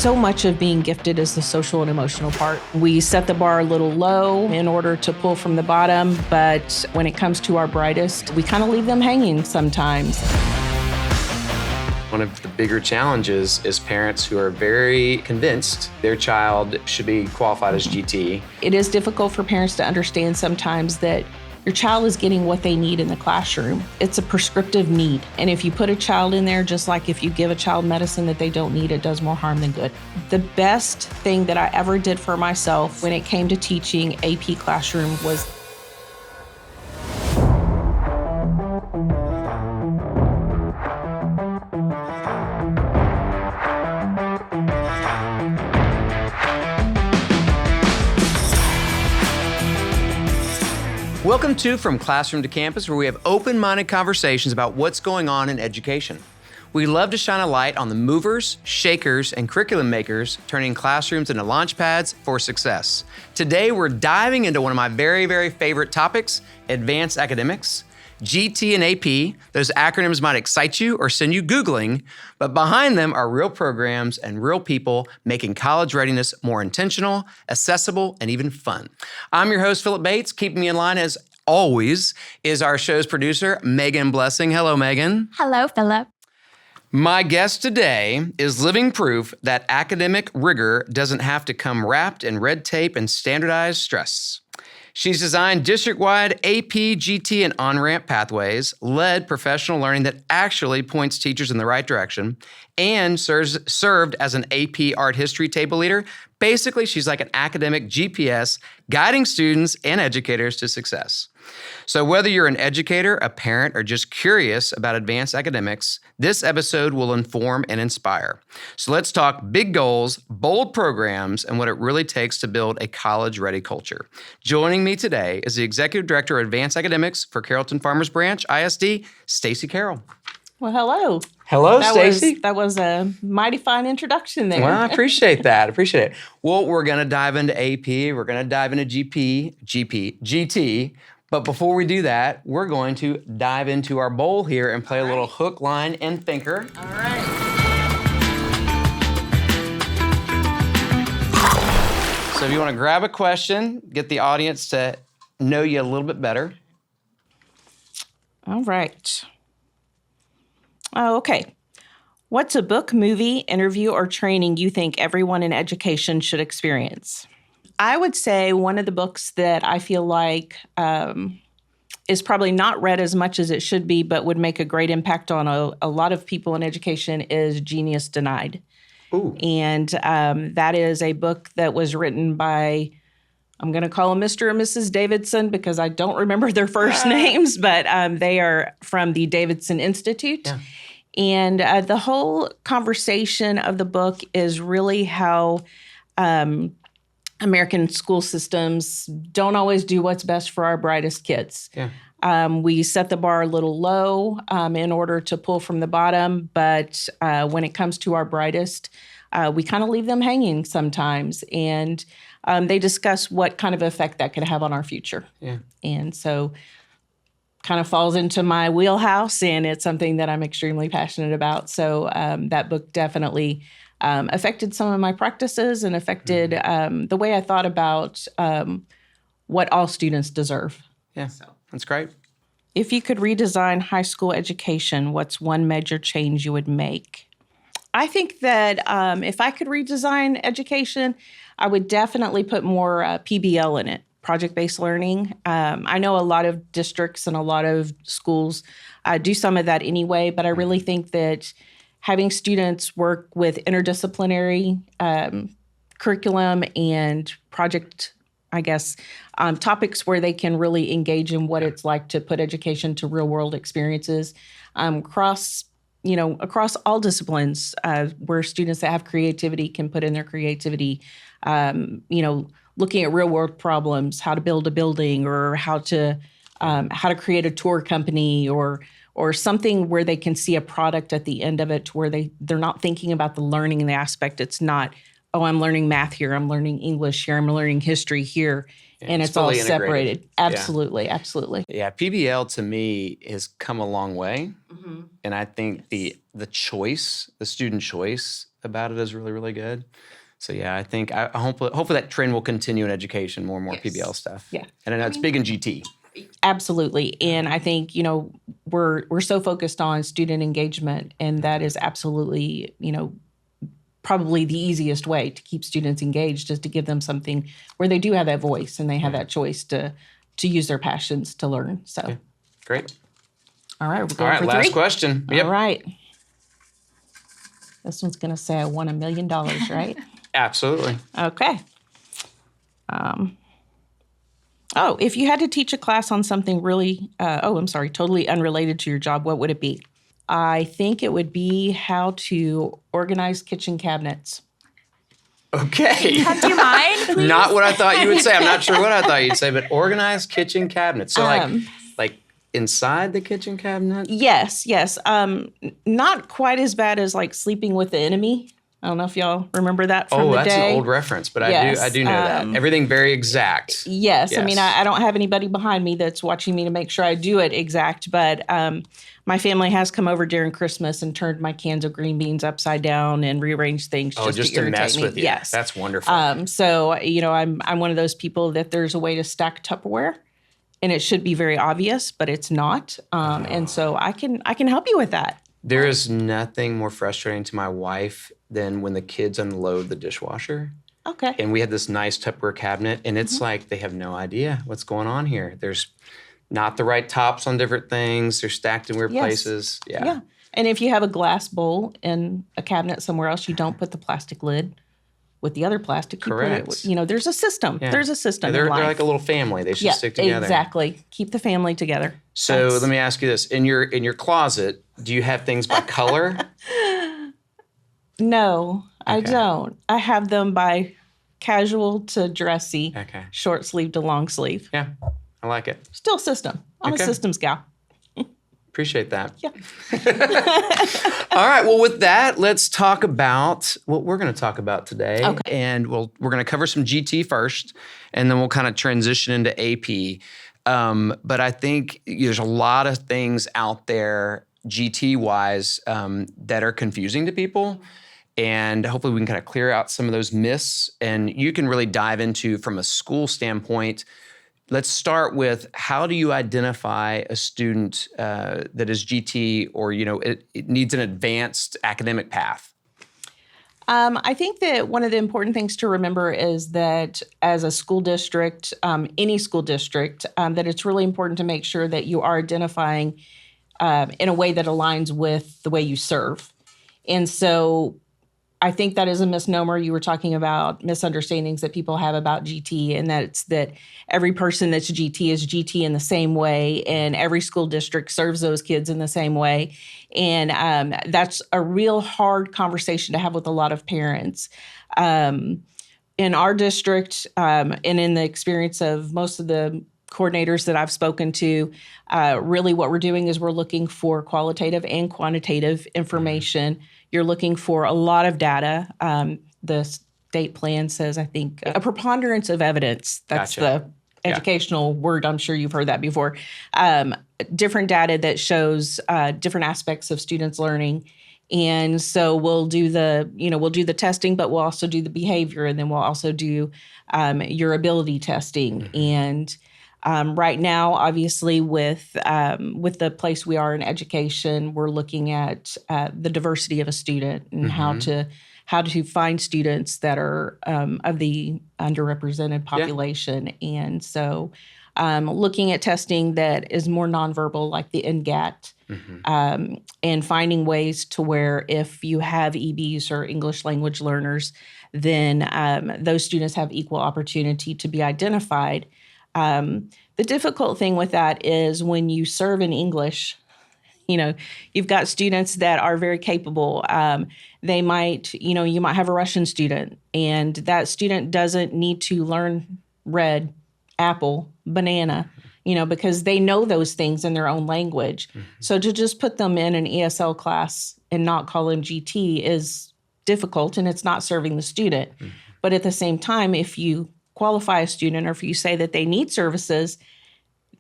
So much of being gifted is the social and emotional part. We set the bar a little low in order to pull from the bottom, but when it comes to our brightest, we kind of leave them hanging sometimes. One of the bigger challenges is parents who are very convinced their child should be qualified as GT. It is difficult for parents to understand sometimes that your child is getting what they need in the classroom. It's a prescriptive need. And if you put a child in there, just like if you give a child medicine that they don't need, it does more harm than good. The best thing that I ever did for myself when it came to teaching AP classroom was Welcome to From Classroom to Campus, where we have open-minded conversations about what's going on in education. We love to shine a light on the movers, shakers, and curriculum makers, turning classrooms into launch pads for success. Today, we're diving into one of my very, very favorite topics, advanced academics. GT and AP, those acronyms might excite you or send you Googling, but behind them are real programs and real people making college readiness more intentional, accessible, and even fun. I'm your host, Philip Bates. Keeping me in line, as always, is our show's producer, Megan Blessing. Hello, Megan. Hello, Philip. My guest today is living proof that academic rigor doesn't have to come wrapped in red tape and standardized stress. She's designed district-wide AP, GT, and on-ramp pathways, led professional learning that actually points teachers in the right direction, and served as an AP art history table leader. Basically, she's like an academic GPS guiding students and educators to success. So whether you're an educator, a parent, or just curious about advanced academics, this episode will inform and inspire. So let's talk big goals, bold programs, and what it really takes to build a college-ready culture. Joining me today is the Executive Director of Advanced Academics for Carrollton Farmers Branch ISD, Stacy Carroll. well, hello. Hello, Stacy. That was a mighty fine introduction there. Well, I appreciate that. Appreciate it. Well, we're going to dive into AP. We're going to dive into GT. But before we do that, we're going to dive into our bowl here and play a little hook, line, and thinker. All right. So if you want to grab a question, get the audience to know you a little bit better. All right. Oh, okay. What's a book, movie, interview, or training you think everyone in education should experience? I would say one of the books that I feel like is probably not read as much as it should be, but would make a great impact on a lot of people in education is Genius Denied. Ooh. And that is a book that was written by, I'm going to call them Mr. and Mrs. Davidson because I don't remember their first names, but they are from the Davidson Institute. Yeah. And the whole conversation of the book is really how American school systems don't always do what's best for our brightest kids. Yeah. We set the bar a little low in order to pull from the bottom, but when it comes to our brightest, we kind of leave them hanging sometimes. And they discuss what kind of effect that could have on our future. Yeah. And so kind of falls into my wheelhouse, and it's something that I'm extremely passionate about. So that book definitely affected some of my practices and affected the way I thought about what all students deserve. Yeah, that's great. If you could redesign high school education, what's one major change you would make? I think that if I could redesign education, I would definitely put more PBL in it, project-based learning. I know a lot of districts and a lot of schools do some of that anyway, but I really think that having students work with interdisciplinary curriculum and project, topics where they can really engage in what it's like to put education to real-world experiences across all disciplines, where students that have creativity can put in their creativity, looking at real-world problems, how to build a building or how to create a tour company or something where they can see a product at the end of it where they're not thinking about the learning and the aspect. It's not, oh, I'm learning math here, I'm learning English here, I'm learning history here, and it's all separated. Integrated. Absolutely, absolutely. Yeah, PBL to me has come a long way. Mm-hmm. And I think the choice, the student choice, about it is really, really good. So yeah, I think hopefully that trend will continue in education, more and more PBL stuff. Yeah. And I know it's big in GT. Absolutely. And I think, we're so focused on student engagement, and that is absolutely, probably the easiest way to keep students engaged is to give them something where they do have that voice and they have that choice to use their passions to learn. So Okay. Great. All right, we're going All right, for last 3. question. Yep. All right. This one's going to say I won $1 million, right? Absolutely. Okay. If you had to teach a class on something totally unrelated to your job, what would it be? I think it would be how to organize kitchen cabinets. Okay. Do you mind? Please? Not what I thought you would say. I'm not sure what I thought you'd say, but organized kitchen cabinets. So like inside the kitchen cabinet? Yes. Not quite as bad as like sleeping with the enemy. I don't know if y'all remember that from the day. Oh, that's an old reference, but Yes, I do know that. Everything very exact. Yes. I mean, I don't have anybody behind me that's watching me to make sure I do it exact, but my family has come over during Christmas and turned my cans of green beans upside down and rearranged things just to irritate mess me. with you. Yes. That's wonderful. So, I'm one of those people that there's a way to stack Tupperware, and it should be very obvious, but it's not. And so I can help you with that. There is nothing more frustrating to my wife than when the kids unload the dishwasher. Okay. And we had this nice Tupperware cabinet, and it's like they have no idea what's going on here. There's not the right tops on different things. They're stacked in weird places. Yeah. And if you have a glass bowl in a cabinet somewhere else, you don't put the plastic lid with the other plastic. Correct. You put it, there's a system. Yeah. There's a system. They're in life. like a little family. They should stick together. Exactly. Keep the family together. So let me ask you this: in your closet, do you have things by color? No, I don't. I have them by casual to dressy, short sleeve to long sleeve. Yeah, I like it. Still system. I'm a systems gal. Appreciate that. Yeah. All right. Well, with that, let's talk about what we're going to talk about today. Okay. And we're going to cover some GT first, and then we'll kind of transition into AP. But I think there's a lot of things out there GT-wise that are confusing to people. And hopefully we can kind of clear out some of those myths. And you can really dive into, from a school standpoint, let's start with, how do you identify a student that is GT, or, it needs an advanced academic path? I think that one of the important things to remember is that as a school district, any school district, that it's really important to make sure that you are identifying in a way that aligns with the way you serve. And so I think that is a misnomer. You were talking about misunderstandings that people have about GT, and that every person that's GT is GT in the same way, and every school district serves those kids in the same way. And that's a real hard conversation to have with a lot of parents. In our district, and in the experience of most of the coordinators that I've spoken to, really what we're doing is we're looking for qualitative and quantitative information. You're looking for a lot of data. The state plan says, I think, a preponderance of evidence. That's the educational word. I'm sure you've heard that before. Different data that shows different aspects of students' learning. And so we'll do the testing, but we'll also do the behavior, and then we'll also do your ability testing. And right now, obviously, with the place we are in education, we're looking at the diversity of a student and how to find students that are of the underrepresented population. And so looking at testing that is more nonverbal, like the NGAT, and finding ways to where if you have EBs or English language learners, then those students have equal opportunity to be identified. The difficult thing with that is when you serve in English, you've got students that are very capable. They might, you might have a Russian student, and that student doesn't need to learn red, apple, banana, because they know those things in their own language. So to just put them in an ESL class and not call them GT is difficult, and it's not serving the student. But at the same time, if you qualify a student, or if you say that they need services,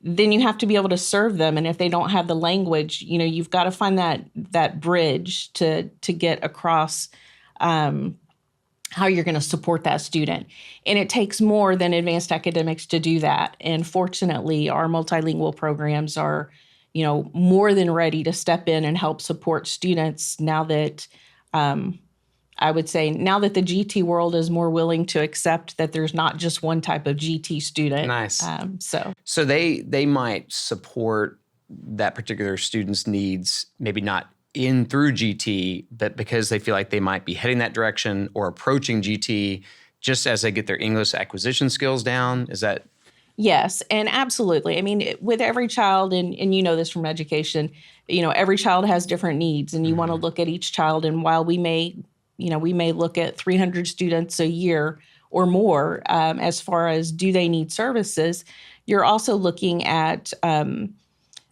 then you have to be able to serve them. And if they don't have the language, you've got to find that bridge to get across how you're going to support that student. And it takes more than advanced academics to do that. And fortunately, our multilingual programs are, more than ready to step in and help support students now that I would say now that the GT world is more willing to accept that there's not just one type of GT student. Nice. So they might support that particular student's needs, maybe not in through GT, but because they feel like they might be heading that direction or approaching GT just as they get their English acquisition skills down. Is that? Yes, and absolutely. I mean, with every child, and you know this from education, every child has different needs, and you want to look at each child. And while we may look at 300 students a year or more as far as do they need services, you're also looking at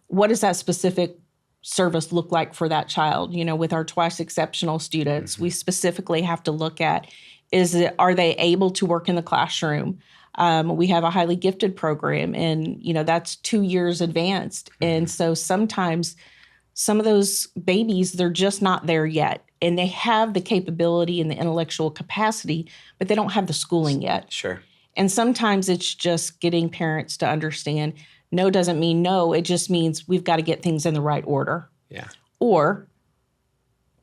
what does that specific service look like for that child? With our twice exceptional students, we specifically have to look at are they able to work in the classroom? We have a highly gifted program, and that's 2 years advanced. And so sometimes some of those babies, they're just not there yet. And they have the capability and the intellectual capacity, but they don't have the schooling yet. Sure. And sometimes it's just getting parents to understand no doesn't mean no. It just means we've got to get things in the right order. Yeah. Or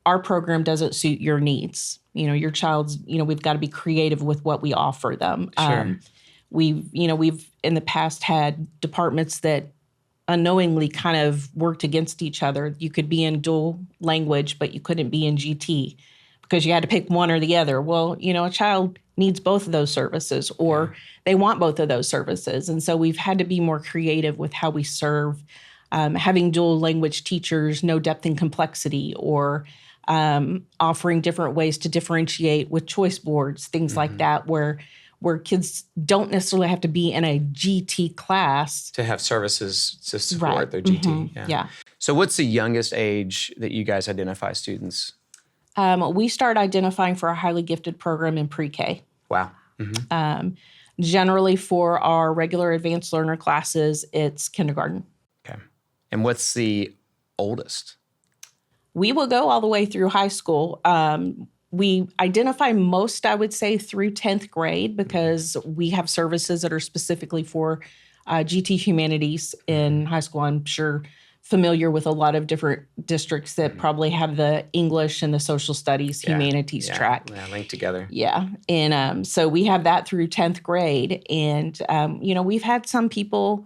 our program doesn't suit your needs. Your child's, we've got to be creative with what we offer them. Sure. We've in the past had departments that unknowingly kind of worked against each other. You could be in dual language, but you couldn't be in GT because you had to pick one or the other. Well, a child needs both of those services, or they want both of those services. And so we've had to be more creative with how we serve, having dual language teachers, no depth and complexity, or offering different ways to differentiate with choice boards, things like that, where kids don't necessarily have to be in a GT class. To have services to support their GT. Yeah. So what's the youngest age that you guys identify students? We start identifying for a highly gifted program in pre-K. Wow. Generally for our regular advanced learner classes, it's kindergarten. Okay. And what's the oldest? We will go all the way through high school. We identify most, I would say, through 10th grade because we have services that are specifically for GT humanities in high school. I'm sure familiar with a lot of different districts that probably have the English and the social studies humanities track. Yeah, linked together. Yeah. And so we have that through 10th grade. And, we've had some people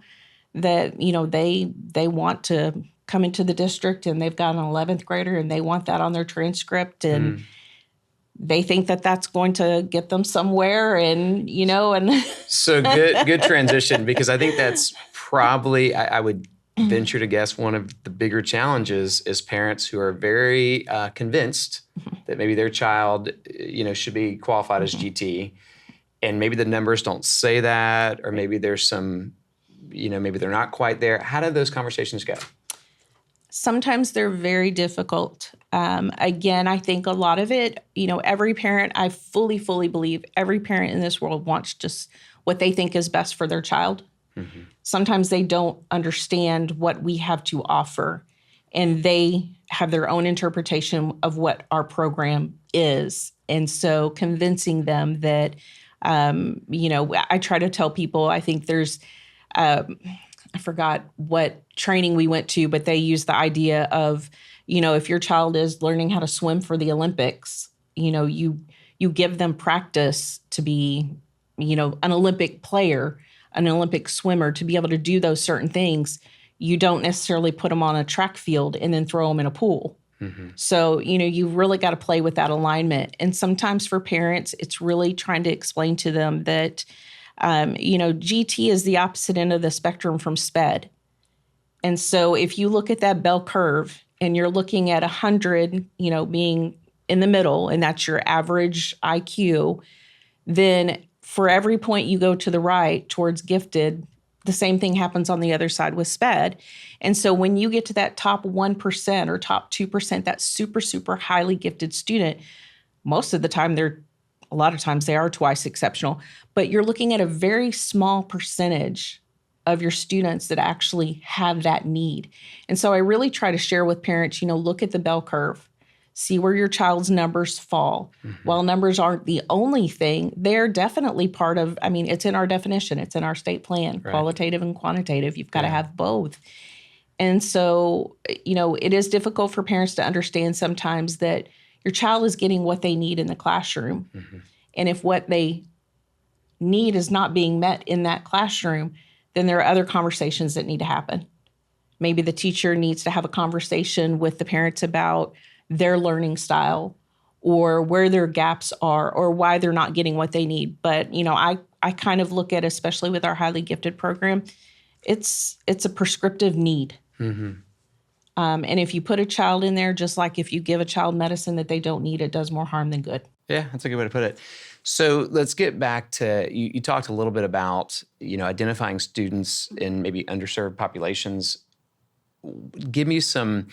that, they want to come into the district and they've got an 11th grader and they want that on their transcript. And they think that that's going to get them somewhere. And, So good transition, because I think that's probably, I would venture to guess, one of the bigger challenges is parents who are very convinced that maybe their child, should be qualified as GT, and maybe the numbers don't say that, or maybe there's some, maybe they're not quite there. How do those conversations go? Sometimes they're very difficult. Again, I think a lot of it, every parent, I fully believe every parent in this world wants just what they think is best for their child. Sometimes they don't understand what we have to offer, and they have their own interpretation of what our program is. And so convincing them that, I try to tell people, I think there's, I forgot what training we went to, but they use the idea of, if your child is learning how to swim for the Olympics, you give them practice to be, an Olympic player, an Olympic swimmer, to be able to do those certain things. You don't necessarily put them on a track field and then throw them in a pool. So, you've really got to play with that alignment. And sometimes for parents, it's really trying to explain to them that, GT is the opposite end of the spectrum from SPED. And so if you look at that bell curve and you're looking at 100, being in the middle, and that's your average IQ, then for every point you go to the right towards gifted, the same thing happens on the other side with SPED. And so when you get to that top 1% or top 2%, that super, super highly gifted student, most of the time a lot of times they are twice exceptional, but you're looking at a very small percentage of your students that actually have that need. And so I really try to share with parents, look at the bell curve, See where your child's numbers fall. While numbers aren't the only thing, they're definitely part of, I mean, it's in our definition, it's in our state plan, qualitative and quantitative. You've got to have both. And so, it is difficult for parents to understand sometimes that your child is getting what they need in the classroom. And if what they need is not being met in that classroom, then there are other conversations that need to happen. Maybe the teacher needs to have a conversation with the parents about their learning style or where their gaps are or why they're not getting what they need. But, I kind of look at, especially with our highly gifted program, it's a prescriptive need. And if you put a child in there, just like if you give a child medicine that they don't need, it does more harm than good. Yeah, that's a good way to put it. So let's get back to, you talked a little bit about, identifying students in maybe underserved populations. Give me some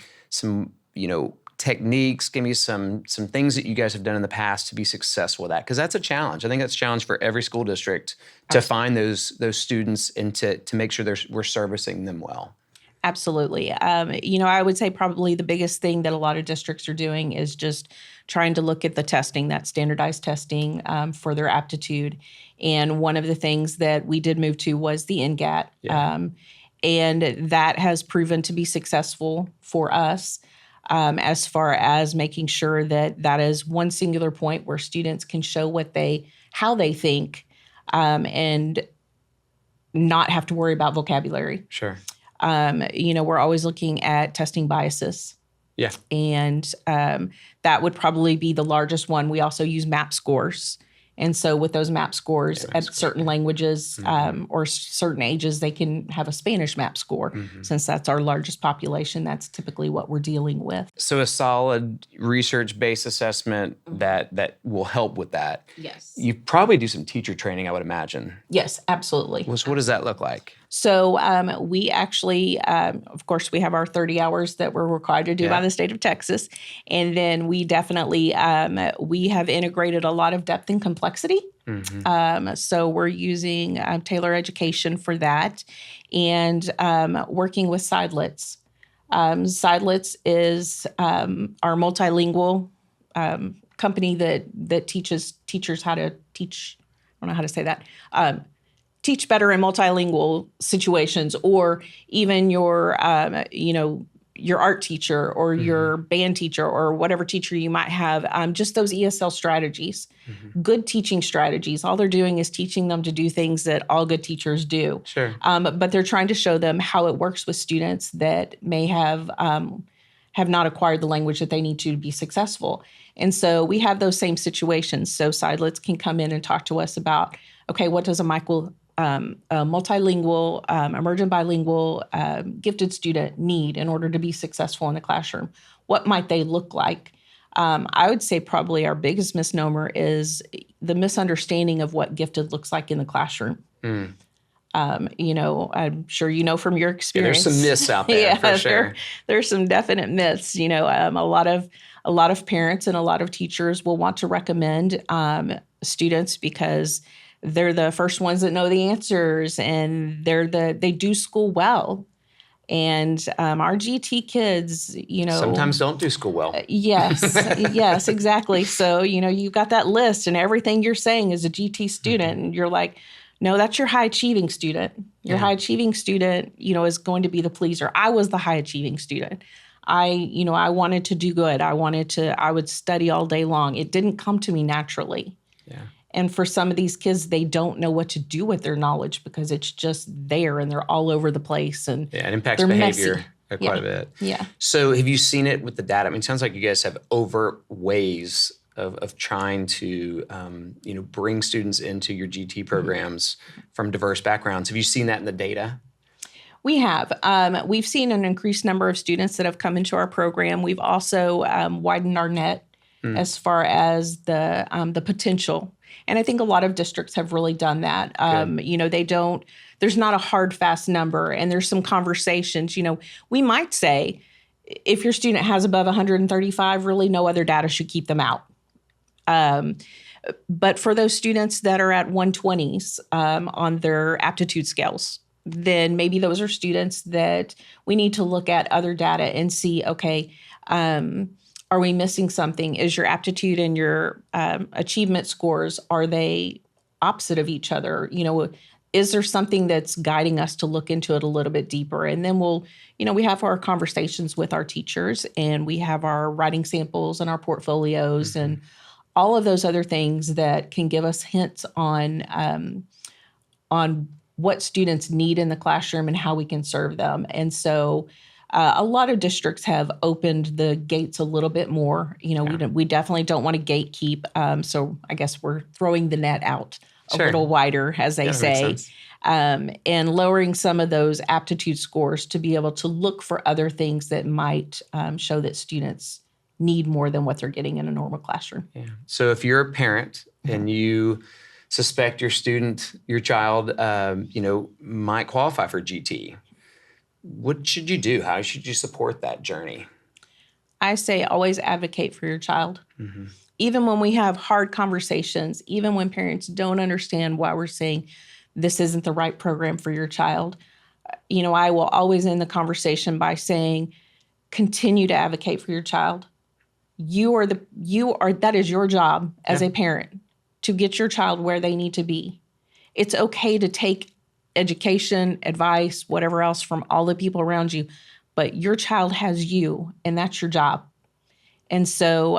techniques, give me some things that you guys have done in the past to be successful with that, because that's a challenge. I think that's a challenge for every school district to find those students and to make sure we're servicing them well. Absolutely. I would say probably the biggest thing that a lot of districts are doing is just trying to look at the testing, that standardized testing for their aptitude. And one of the things that we did move to was the NGAT. And that has proven to be successful for us as far as making sure that is one singular point where students can show how they think and not have to worry about vocabulary. Sure. We're always looking at testing biases. Yeah. And that would probably be the largest one. We also use MAP scores. And so with those MAP scores at certain languages or certain ages, they can have a Spanish MAP score. Since that's our largest population, that's typically what we're dealing with. So a solid research-based assessment that will help with that. Yes. You probably do some teacher training, I would imagine. Yes, absolutely. So what does that look like? So we actually, of course, we have our 30 hours that we're required to do by the state of Texas. And then we definitely, we have integrated a lot of depth and complexity. So we're using Taylor Education for that and working with Sidelets. Sidelets is our multilingual company that teaches teachers how to teach. I don't know how to say that. Teach better in multilingual situations, or even your art teacher or your band teacher or whatever teacher you might have, just those ESL strategies, good teaching strategies. All they're doing is teaching them to do things that all good teachers do. Sure. But they're trying to show them how it works with students that may have not acquired the language that they need to be successful. And so we have those same situations. So Sidelets can come in and talk to us about, okay, what does a multilingual, emergent bilingual, gifted student need in order to be successful in the classroom? What might they look like? I would say probably our biggest misnomer is the misunderstanding of what gifted looks like in the classroom. I'm sure from your experience. There's some myths out there for sure. There's some definite myths. A lot of parents and a lot of teachers will want to recommend students because they're the first ones that know the answers, and they do school well. And our GT kids, sometimes don't do school well. Yes, exactly. So, you've got that list and everything you're saying is a GT student. And you're like, no, that's your high achieving student. Your high achieving student, is going to be the pleaser. I was the high achieving student. I wanted to do good. I would study all day long. It didn't come to me naturally. Yeah. And for some of these kids, they don't know what to do with their knowledge because it's just there and they're all over the place. And it impacts behavior quite a bit. Yeah. So have you seen it with the data? I mean, it sounds like you guys have overt ways of trying to, bring students into your GT programs from diverse backgrounds. Have you seen that in the data? We have. We've seen an increased number of students that have come into our program. We've also widened our net as far as the potential. And I think a lot of districts have really done that. There's not a hard, fast number. And there's some conversations, we might say if your student has above 135, really no other data should keep them out. But for those students that are at 120s on their aptitude scales, then maybe those are students that we need to look at other data and see, okay, Are we missing something? Is your aptitude and your achievement scores, are they opposite of each other? Is there something that's guiding us to look into it a little bit deeper? And then we have our conversations with our teachers, and we have our writing samples and our portfolios and all of those other things that can give us hints on what students need in the classroom and how we can serve them. And so a lot of districts have opened the gates a little bit more. We definitely don't want to gatekeep. So I guess we're throwing the net out a little wider, as they say, and lowering some of those aptitude scores to be able to look for other things that might show that students need more than what they're getting in a normal classroom. Yeah. So if you're a parent and you suspect your child, might qualify for GT, what should you do? How should you support that journey? I say always advocate for your child. Mm-hmm. Even when we have hard conversations, even when parents don't understand why we're saying this isn't the right program for your child, I will always end the conversation by saying, continue to advocate for your child. That is your job as a parent, to get your child where they need to be. It's okay to take education, advice, whatever else from all the people around you, but your child has you, and that's your job. And so,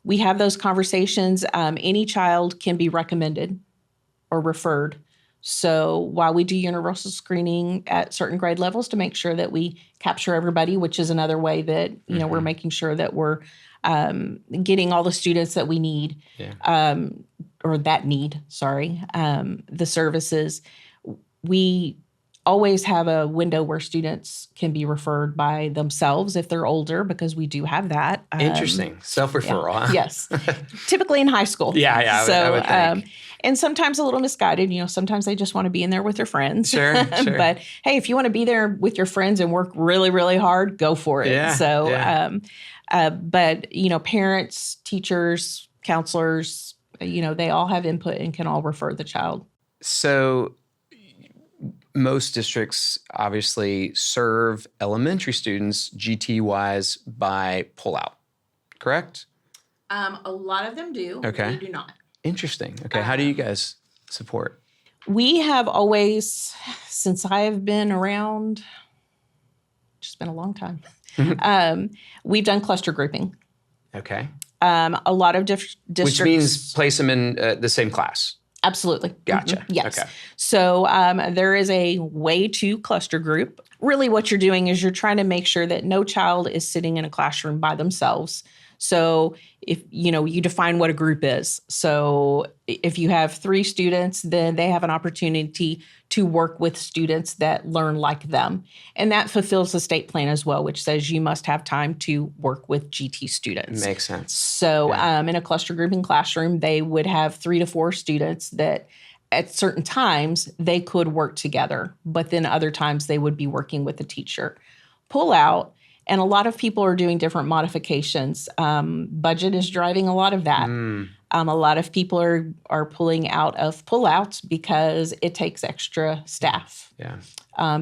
we have those conversations. Any child can be recommended or referred. So while we do universal screening at certain grade levels to make sure that we capture everybody, which is another way that, we're making sure that we're getting all the students that we need, the services, we always have a window where students can be referred by themselves if they're older, because we do have that. Interesting. Self-referral, huh? Yes. Typically in high school. I would think. And sometimes a little misguided. Sometimes they just want to be in there with their friends. Sure. But hey, if you want to be there with your friends and work really, really hard, go for it. Yeah, but parents, teachers, counselors, they all have input and can all refer the child. So most districts obviously serve elementary students GT-wise by pullout, correct? A lot of them do. Okay. We do not. Interesting. Okay. How do you guys support? We have always, since I have been around, it's been a long time, we've done cluster grouping. Okay. A lot of districts. Which means place them in the same class. Absolutely. Gotcha. Mm-hmm. Yes. Okay. So there is a way to cluster group. Really what you're doing is you're trying to make sure that no child is sitting in a classroom by themselves. So if, you define what a group is. So if you have 3 students, then they have an opportunity to work with students that learn like them. And that fulfills the state plan as well, which says you must have time to work with GT students. Makes sense. So in a cluster grouping classroom, they would have 3 to 4 students that at certain times they could work together, but then other times they would be working with the teacher. Pull out. And a lot of people are doing different modifications. Budget is driving a lot of that. A lot of people are pulling out of pullouts because it takes extra staff. Yeah.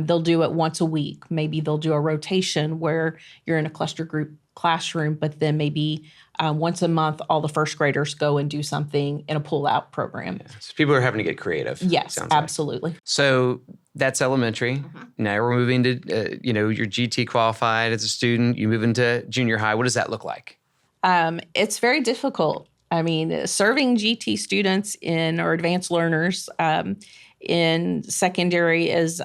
They'll do it once a week. Maybe they'll do a rotation where you're in a cluster group classroom, but then maybe once a month, all the first graders go and do something in a pull-out program. Yeah. So people are having to get creative. Yes, absolutely. So that's elementary. Mm-hmm. Now we're moving to, you're GT qualified as a student. You move into junior high. What does that look like? It's very difficult. I mean, serving GT students or advanced learners in secondary is,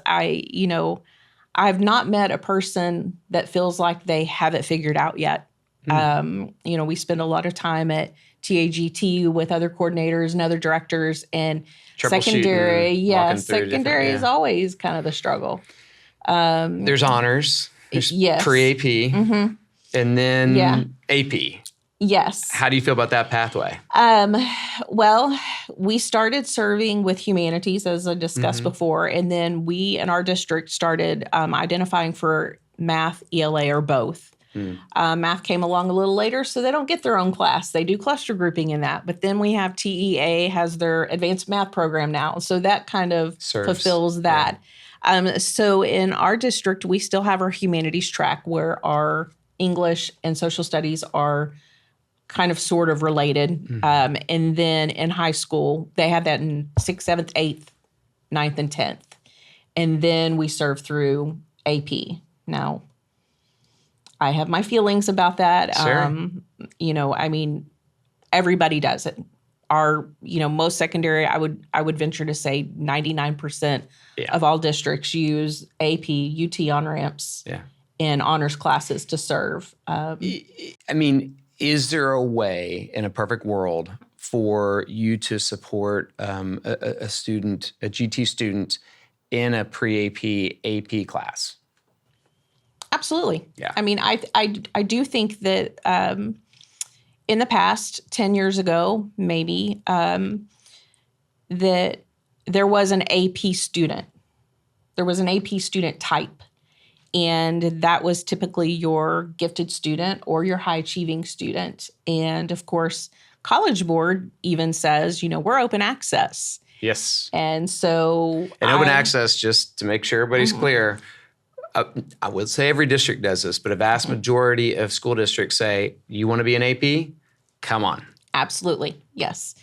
I've not met a person that feels like they have it figured out yet. We spend a lot of time at TAGT with other coordinators and other directors, and secondary is always kind of the struggle. There's honors, there's pre-AP, and then AP. Yes. How do you feel about that pathway? Well, we started serving with humanities, as I discussed before, and then we in our district started identifying for math, ELA, or both. Math came along a little later, so they don't get their own class. They do cluster grouping in that. But then we have TEA has their advanced math program now, so that kind of fulfills that. So in our district, we still have our humanities track where our English and social studies are kind of sort of related. And then in high school, they have that in 6th, 7th, 8th, 9th, and 10th. And then we serve through AP. Now, I have my feelings about that. Sure. Everybody does it. Most secondary, I would venture to say 99% of all districts use AP, UT on-ramps in honors classes to serve. Is there a way in a perfect world for you to support a student, a GT student, in a pre-AP, AP class? Absolutely. Yeah. I do think that in the past, 10 years ago, maybe, that there was an AP student. There was an AP student type. And that was typically your gifted student or your high-achieving student. And, of course, College Board even says, we're open access. Yes. And so... And open access, just to make sure everybody's clear, I would say every district does this, but a vast majority of school districts say, you want to be an AP? Come on. Absolutely, yes.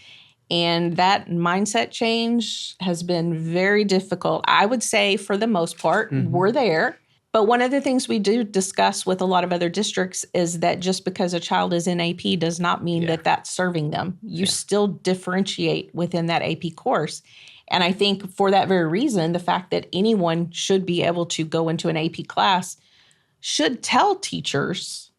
And that mindset change has been very difficult. I would say for the most part, we're there. But one of the things we do discuss with a lot of other districts is that just because a child is in AP does not mean that that's serving them. You still differentiate within that AP course. And I think for that very reason, the fact that anyone should be able to go into an AP class should tell teachers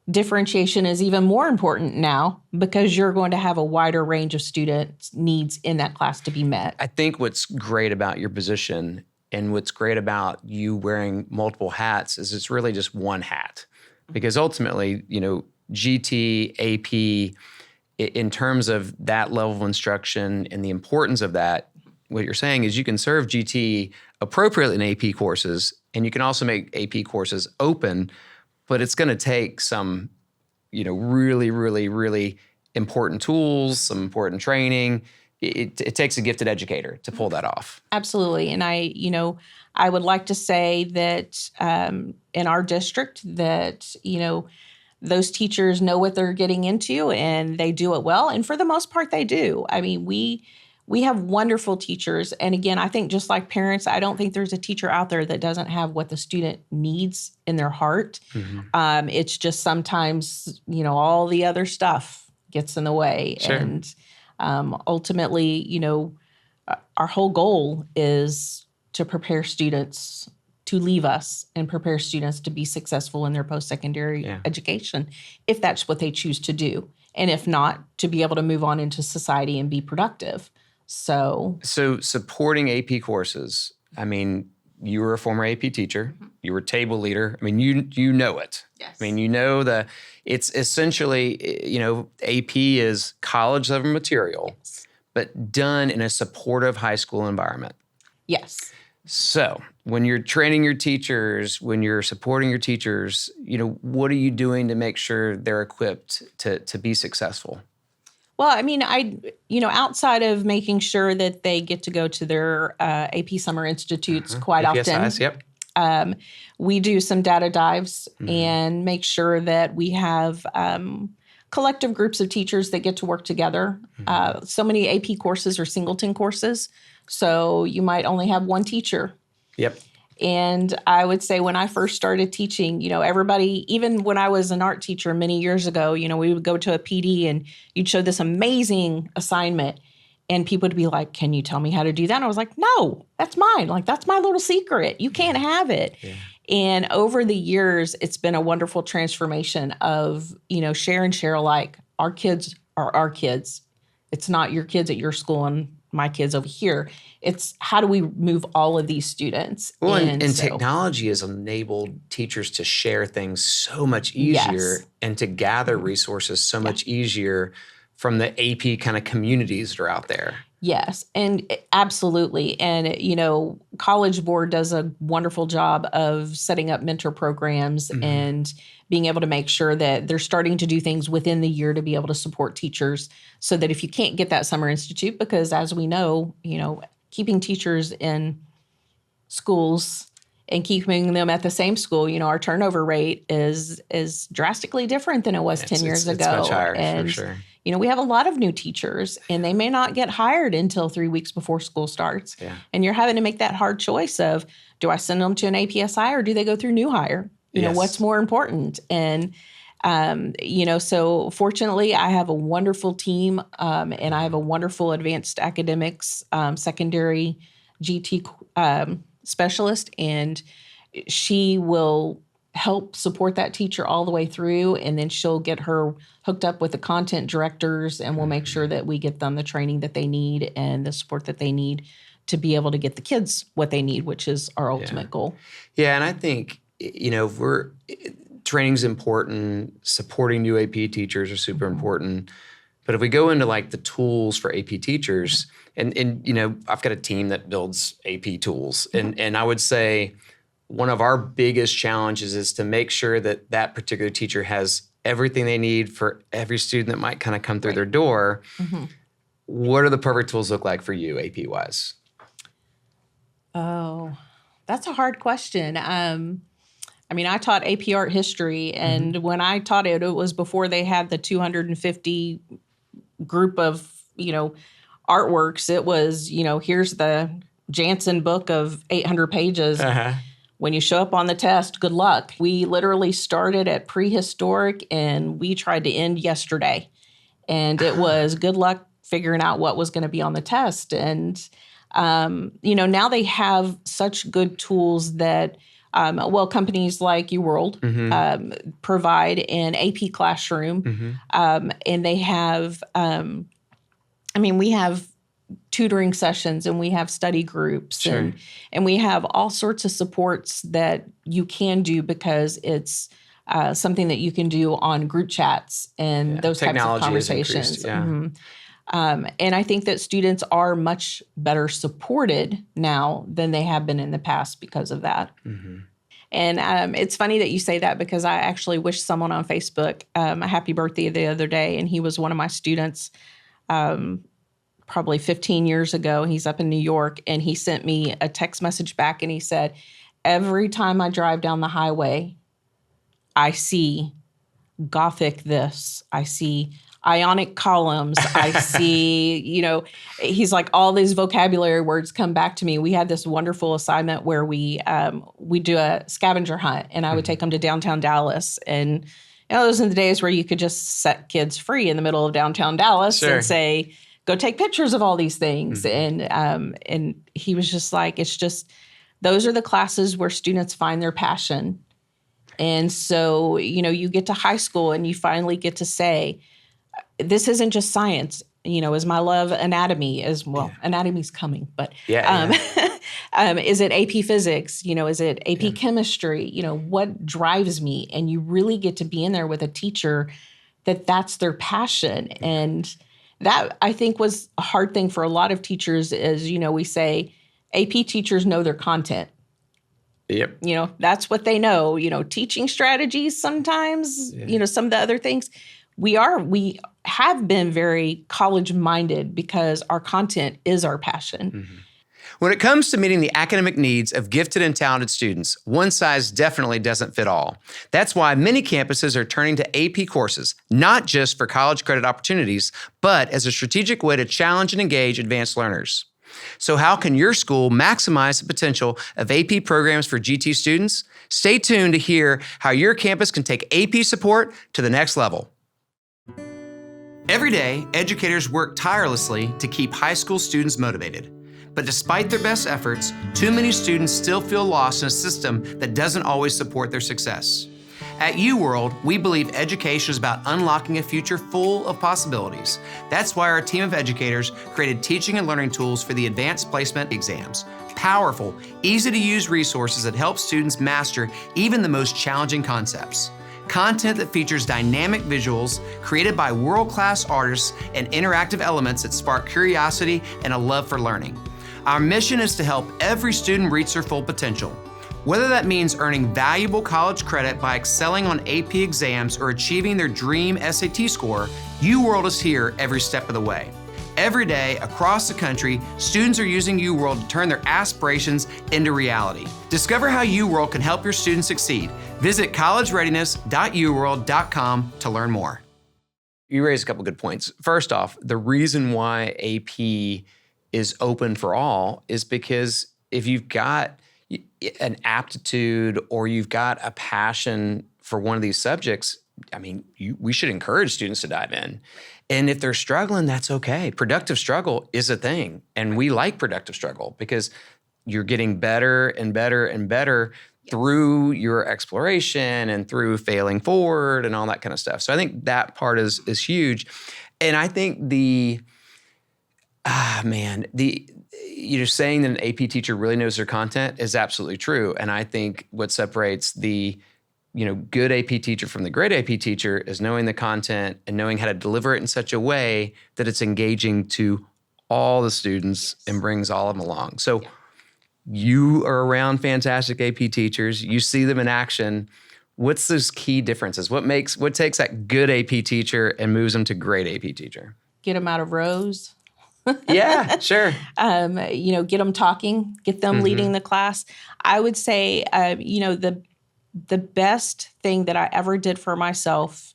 differentiation is even more important now because you're going to have a wider range of students' needs in that class to be met. I think what's great about your position and what's great about you wearing multiple hats is it's really just one hat. Because ultimately, GT, AP, in terms of that level of instruction and the importance of that, what you're saying is you can serve GT appropriately in AP courses, and you can also make AP courses open, but it's going to take some, really, really, really important tools, some important training. It takes a gifted educator to pull that off. Absolutely. And I would like to say that in our district that, those teachers know what they're getting into and they do it well. And for the most part, they do. We have wonderful teachers. And again, I think just like parents, I don't think there's a teacher out there that doesn't have what the student needs in their heart. It's just sometimes, all the other stuff gets in the way. Sure. And ultimately, our whole goal is to prepare students to leave us and prepare students to be successful in their post-secondary education, if that's what they choose to do. And if not, to be able to move on into society and be productive. So supporting AP courses, you were a former AP teacher. You were table leader. You know it. Yes. It's essentially, AP is college level material, but done in a supportive high school environment. Yes. So when you're training your teachers, when you're supporting your teachers, what are you doing to make sure they're equipped to be successful? Well, outside of making sure that they get to go to their AP Summer Institutes quite APSIs, often, we do some data dives and make sure that we have collective groups of teachers that get to work together. So many AP courses are singleton courses, so you might only have one teacher. Yep. And I would say when I first started teaching, everybody, even when I was an art teacher many years ago, we would go to a PD and you'd show this amazing assignment and people would be like, can you tell me how to do that? And I was like, no, that's mine. That's my little secret. You can't have it. Yeah. And over the years, it's been a wonderful transformation of, share and share alike. Our kids are our kids. It's not your kids at your school and my kids over here. It's how do we move all of these students? Well, and technology has enabled teachers to share things so much easier and to gather resources so much easier from the AP kind of communities that are out there. Yes, and absolutely. And, College Board does a wonderful job of setting up mentor programs and being able to make sure that they're starting to do things within the year to be able to support teachers so that if you can't get that summer institute, because as we know, keeping teachers in schools and keeping them at the same school, our turnover rate is drastically different than it was 10 years ago. It's much higher, and, for sure. We have a lot of new teachers, and they may not get hired until 3 weeks before school starts. Yeah. And you're having to make that hard choice of, do I send them to an APSI or do they go through new hire? What's more important? And, so fortunately, I have a wonderful team, and I have a wonderful advanced academics, secondary GT specialist, and she will help support that teacher all the way through, and then she'll get her hooked up with the content directors, and we'll make sure that we get them the training that they need and the support that they need to be able to get the kids what they need, which is our ultimate goal. Yeah, and I think, training's important, supporting new AP teachers are super important. But if we go into like the tools for AP teachers, and I've got a team that builds AP tools, and I would say one of our biggest challenges is to make sure that that particular teacher has everything they need for every student that might kind of come through their door. What do the perfect tools look like for you, AP-wise? Oh, that's a hard question. I taught AP Art History, and when I taught it, it was before they had the 250 group of, artworks. It was, here's the Jansen book of 800 pages. When you show up on the test, good luck. We literally started at prehistoric, and we tried to end yesterday. And it was good luck figuring out what was going to be on the test. And, now they have such good tools that, companies like UWorld provide an AP classroom. And they have, we have tutoring sessions, and we have study groups, and we have all sorts of supports that you can do, because it's something that you can do on group chats and those types of conversations. And I think that students are much better supported now than they have been in the past because of that. And it's funny that you say that, because I actually wished someone on Facebook a happy birthday the other day, and he was one of my students probably 15 years ago. He's up in New York, and he sent me a text message back, and he said, every time I drive down the highway, I see Gothic this, I see Ionic columns, I see, he's like, all these vocabulary words come back to me. We had this wonderful assignment where we do a scavenger hunt, and I would take them to downtown Dallas. And those are the days where you could just set kids free in the middle of downtown Dallas and say, go take pictures of all these things. And he was just like, it's just, those are the classes where students find their passion. And so, you get to high school, and you finally get to say, this isn't just science, is my love anatomy as well. Anatomy's coming, but is it AP physics? Is it AP chemistry? What drives me? And you really get to be in there with a teacher that's their passion. And that, I think, was a hard thing for a lot of teachers is, we say AP teachers know their content. That's what they know. Teaching strategies sometimes, some of the other things. We have been very college-minded because our content is our passion. When it comes to meeting the academic needs of gifted and talented students, one size definitely doesn't fit all. That's why many campuses are turning to AP courses, not just for college credit opportunities, but as a strategic way to challenge and engage advanced learners. So how can your school maximize the potential of AP programs for GT students? Stay tuned to hear how your campus can take AP support to the next level. Every day, educators work tirelessly to keep high school students motivated. But despite their best efforts, too many students still feel lost in a system that doesn't always support their success. At UWorld, we believe education is about unlocking a future full of possibilities. That's why our team of educators created teaching and learning tools for the advanced placement exams. Powerful, easy-to-use resources that help students master even the most challenging concepts. Content that features dynamic visuals created by world-class artists and interactive elements that spark curiosity and a love for learning. Our mission is to help every student reach their full potential. Whether that means earning valuable college credit by excelling on AP exams or achieving their dream SAT score, UWorld is here every step of the way. Every day, across the country, students are using UWorld to turn their aspirations into reality. Discover how UWorld can help your students succeed. Visit collegereadiness.uworld.com to learn more. You raised a couple good points. First off, the reason why AP is open for all is because if you've got an aptitude or you've got a passion for one of these subjects, I mean, we should encourage students to dive in. And if they're struggling, that's okay. Productive struggle is a thing. And we like productive struggle because you're getting better and better and better through your exploration and through failing forward and all that kind of stuff. So I think that part is huge. And I think saying that an AP teacher really knows their content is absolutely true. And I think what separates the good AP teacher from the great AP teacher is knowing the content and knowing how to deliver it in such a way that it's engaging to all the students and brings all of them along. So you are around fantastic AP teachers. You see them in action. What's those key differences? What takes that good AP teacher and moves them to great AP teacher? Get them out of rows. Yeah, sure. Get them talking, get them leading the class. I would say, the best thing that I ever did for myself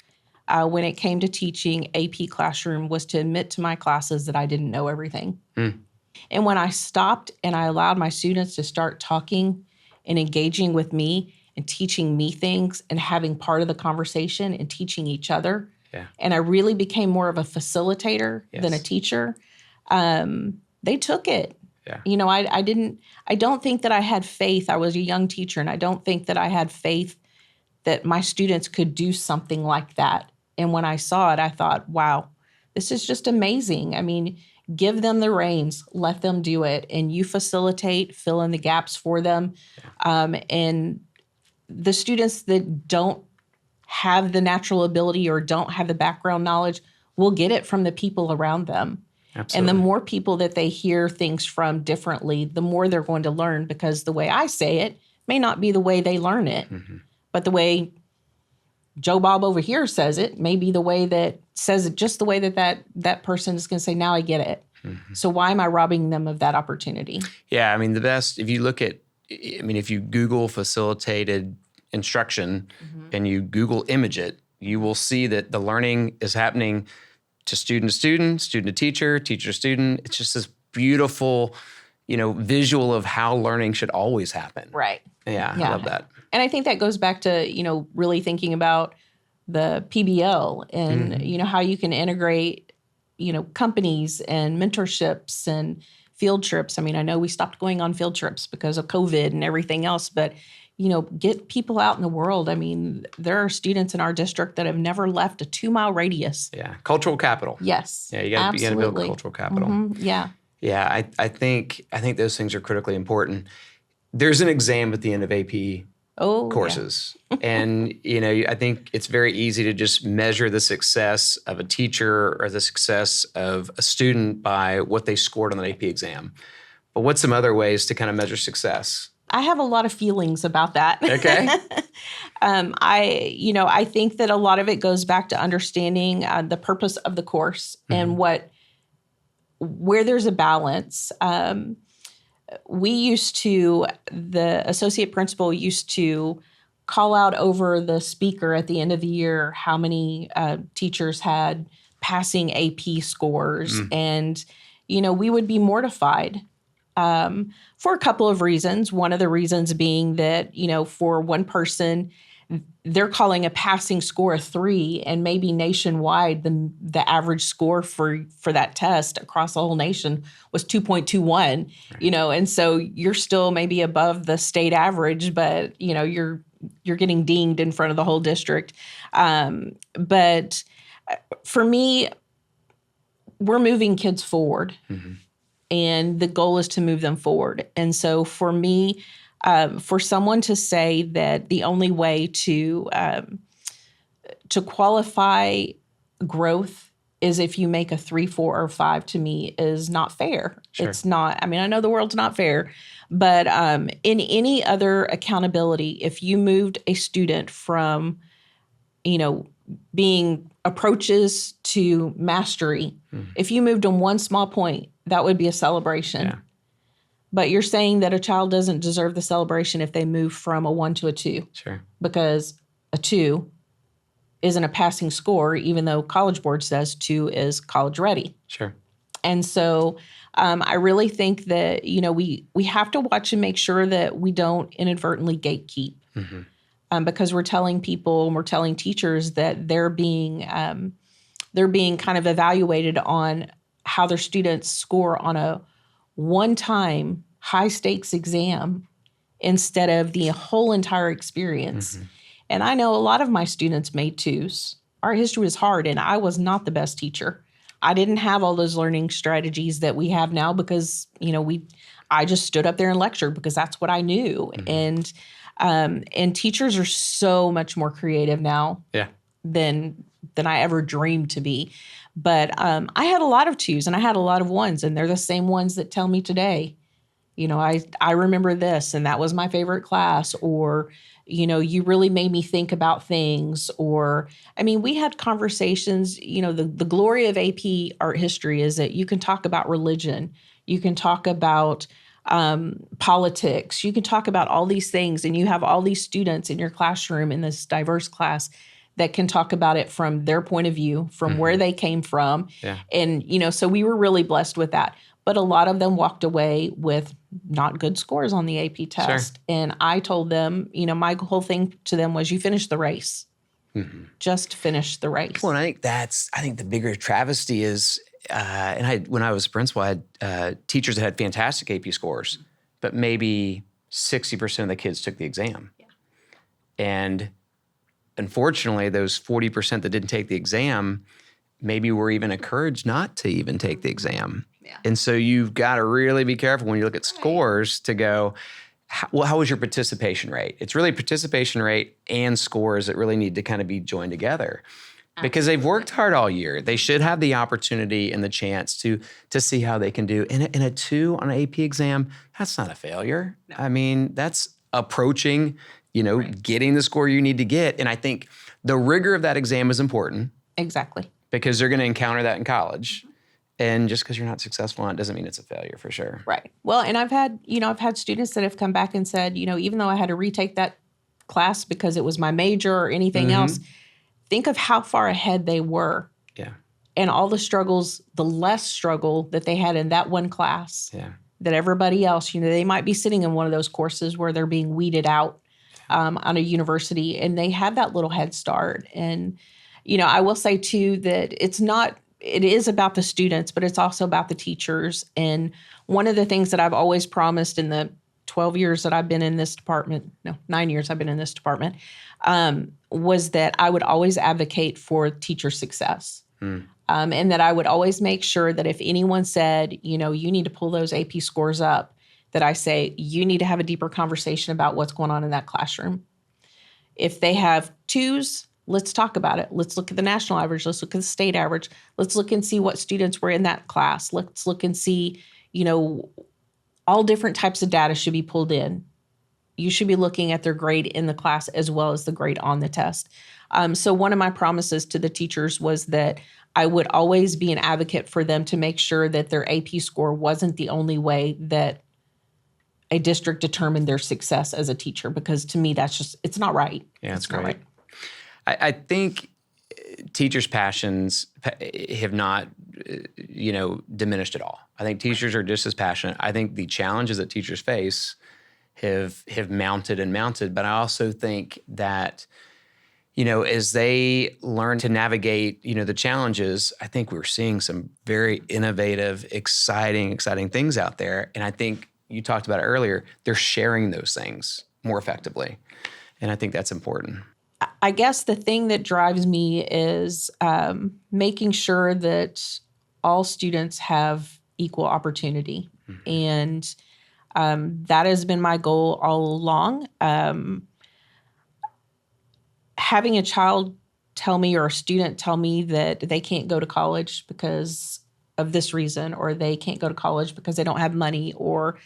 when it came to teaching AP classroom was to admit to my classes that I didn't know everything. And when I stopped and I allowed my students to start talking and engaging with me and teaching me things and having part of the conversation and teaching each other, and I really became more of a facilitator than a teacher, they took it. Yeah. I don't think that I had faith. I was a young teacher, and I don't think that I had faith that my students could do something like that. And when I saw it, I thought, wow, this is just amazing. I mean, give them the reins, let them do it, and you facilitate, fill in the gaps for them. And the students that don't have the natural ability or don't have the background knowledge will get it from the people around them. Absolutely. And the more people that they hear things from differently, the more they're going to learn, because the way I say it may not be the way they learn it. But the way Joe Bob over here says it may be the way that says it just the way that person is going to say, now I get it. So why am I robbing them of that opportunity? Yeah, I mean, if you Google facilitated instruction and you Google image it, you will see that the learning is happening to student to student, student to teacher, teacher to student. It's just this beautiful, visual of how learning should always happen. Right. Yeah, I love that. And I think that goes back to, really thinking about the PBL and, how you can integrate, companies and mentorships and field trips. I mean, I know we stopped going on field trips because of COVID and everything else, but get people out in the world. I mean, there are students in our district that have never left a 2-mile radius. Yeah. Cultural capital. Yes. Yeah. You got to build cultural capital. Yeah. Yeah. I think those things are critically important. There's an exam at the end of AP courses. Yeah. And, I think it's very easy to just measure the success of a teacher or the success of a student by what they scored on an AP exam. But what's some other ways to kind of measure success? I have a lot of feelings about that. Okay. I think that a lot of it goes back to understanding the purpose of the course and where there's a balance. The associate principal used to call out over the speaker at the end of the year how many teachers had passing AP scores. And, we would be mortified. For a couple of reasons. One of the reasons being that, for one person, they're calling a passing score a 3, and maybe nationwide, the average score for that test across the whole nation was 2.21, right. And so you're still maybe above the state average, but, you're getting dinged in front of the whole district. But for me, we're moving kids forward. And the goal is to move them forward. And so for me, for someone to say that the only way to qualify growth is if you make a 3, 4, or 5, to me is not fair. Sure. It's not. I mean, I know the world's not fair, but in any other accountability, if you moved a student from, being approaches to mastery. If you moved on one small point, that would be a celebration. Yeah. But you're saying that a child doesn't deserve the celebration if they move from a 1 to a 2. Sure. Because a 2 isn't a passing score, even though College Board says 2 is college ready. Sure. And so I really think that, we have to watch and make sure that we don't inadvertently gatekeep. Because we're telling people and we're telling teachers that they're being kind of evaluated on how their students score on a one-time high-stakes exam instead of the whole entire experience. And I know a lot of my students made 2s. Our history was hard, and I was not the best teacher. I didn't have all those learning strategies that we have now because, I just stood up there and lectured because that's what I knew. And teachers are so much more creative now than I ever dreamed to be. But I had a lot of 2s and I had a lot of 1s, and they're the same ones that tell me today, I remember this and that was my favorite class, or, you really made me think about things. Or, we had conversations, the glory of AP art history is that you can talk about religion, you can talk about politics, you can talk about all these things, and you have all these students in your classroom in this diverse class that can talk about it from their point of view, from where they came from. Yeah. And, so we were really blessed with that. But a lot of them walked away with not good scores on the AP test. Sure. And I told them, my whole thing to them was, you finish the race. Just finish the race. Well, and I think the bigger travesty is, when I was a principal, I had teachers that had fantastic AP scores, but maybe 60% of the kids took the exam. Yeah. And unfortunately, those 40% that didn't take the exam maybe were even encouraged not to even take the exam. Yeah. And so you've got to really be careful when you look at scores to go, how was your participation rate? It's really participation rate and scores that really need to kind of be joined together. Because they've worked hard all year. They should have the opportunity and the chance to see how they can do. In a 2 on an AP exam, that's not a failure. No. That's approaching, getting the score you need to get. And I think the rigor of that exam is important. Exactly. Because they're going to encounter that in college. And just because you're not successful on it doesn't mean it's a failure for sure. Right. Well, and I've had students that have come back and said, even though I had to retake that class because it was my major or anything else, think of how far ahead they were. Yeah. And all the struggles, the less struggle that they had in that one class. Yeah. That everybody else, they might be sitting in one of those courses where they're being weeded out on a university, and they have that little head start. And, I will say too that it is about the students, but it's also about the teachers. And one of the things that I've always promised in the 12 years that I've been in this department, 9 years I've been in this department, was that I would always advocate for teacher success. And that I would always make sure that if anyone said, you need to pull those AP scores up, that I say, you need to have a deeper conversation about what's going on in that classroom. If they have 2s, let's talk about it. Let's look at the national average. Let's look at the state average. Let's look and see what students were in that class. Let's look and see, all different types of data should be pulled in. You should be looking at their grade in the class as well as the grade on the test. So one of my promises to the teachers was that I would always be an advocate for them to make sure that their AP score wasn't the only way that a district determined their success as a teacher, because to me, it's not right. Yeah, it's that's not great. right. I think teachers' passions have not, diminished at all. I think teachers are just as passionate. I think the challenges that teachers face have mounted and mounted, but I also think that, as they learn to navigate, the challenges, I think we're seeing some very innovative, exciting things out there. And I think you talked about it earlier, they're sharing those things more effectively. And I think that's important. I guess the thing that drives me is making sure that all students have equal opportunity. And that has been my goal all along. Having a child tell me, or a student tell me, that they can't go to college because of this reason, or they can't go to college because they don't have money, or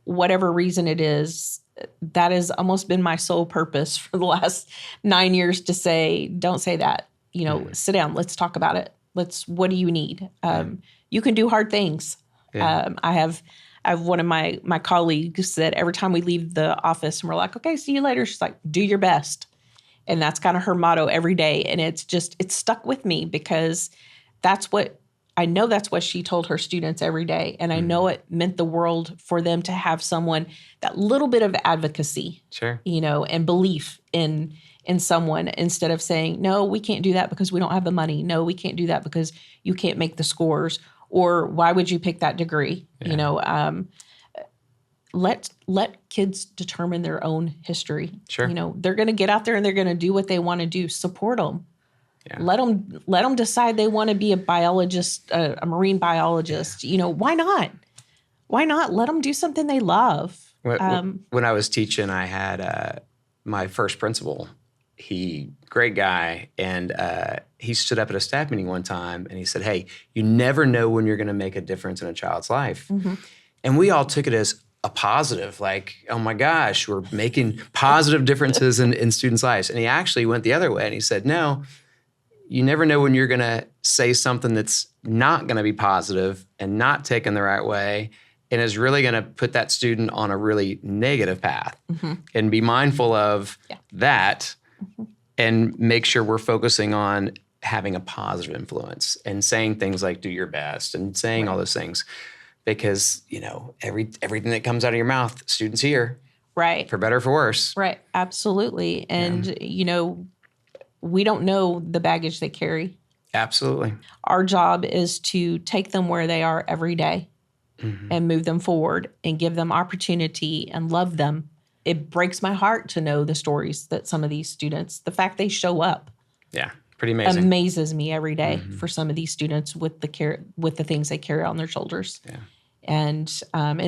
whatever reason it is, that has almost been my sole purpose for the last 9 years to say, don't say that. Sit down. Let's talk about it. What do you need? You can do hard things. Yeah. I have one of my colleagues that every time we leave the office and we're like, okay, see you later. She's like, do your best. And that's kind of her motto every day. And it's stuck with me because that's what she told her students every day. And I know it meant the world for them to have someone, that little bit of advocacy, Sure. And belief in someone, instead of saying, no, we can't do that because we don't have the money. No, we can't do that because you can't make the scores. Or why would you pick that degree? Yeah. Let kids determine their own history. Sure. They're going to get out there and they're going to do what they want to do. Support them. Yeah. Let them decide they want to be a biologist, a marine biologist. Yeah. Why not? Why not? Let them do something they love. When I was teaching, I had my first principal. Great guy, and he stood up at a staff meeting one time and he said, hey, you never know when you're going to make a difference in a child's life. Mm-hmm. And we all took it as a positive, like, oh my gosh, we're making positive differences in students' lives. And he actually went the other way and he said, no, you never know when you're going to say something that's not going to be positive and not taken the right way and is really going to put that student on a really negative path. Mm-hmm. And be mindful of that. Mm-hmm. And make sure we're focusing on having a positive influence and saying things like do your best and saying all those things. Because, everything that comes out of your mouth, students hear. Right. For better or for worse. Right. Absolutely. And, we don't know the baggage they carry. Absolutely. Our job is to take them where they are every day and move them forward and give them opportunity and love them. It breaks my heart to know the stories that some of these students, the fact they show up. Yeah, pretty amazing. Amazes me every day for some of these students with the things they carry on their shoulders. Yeah. And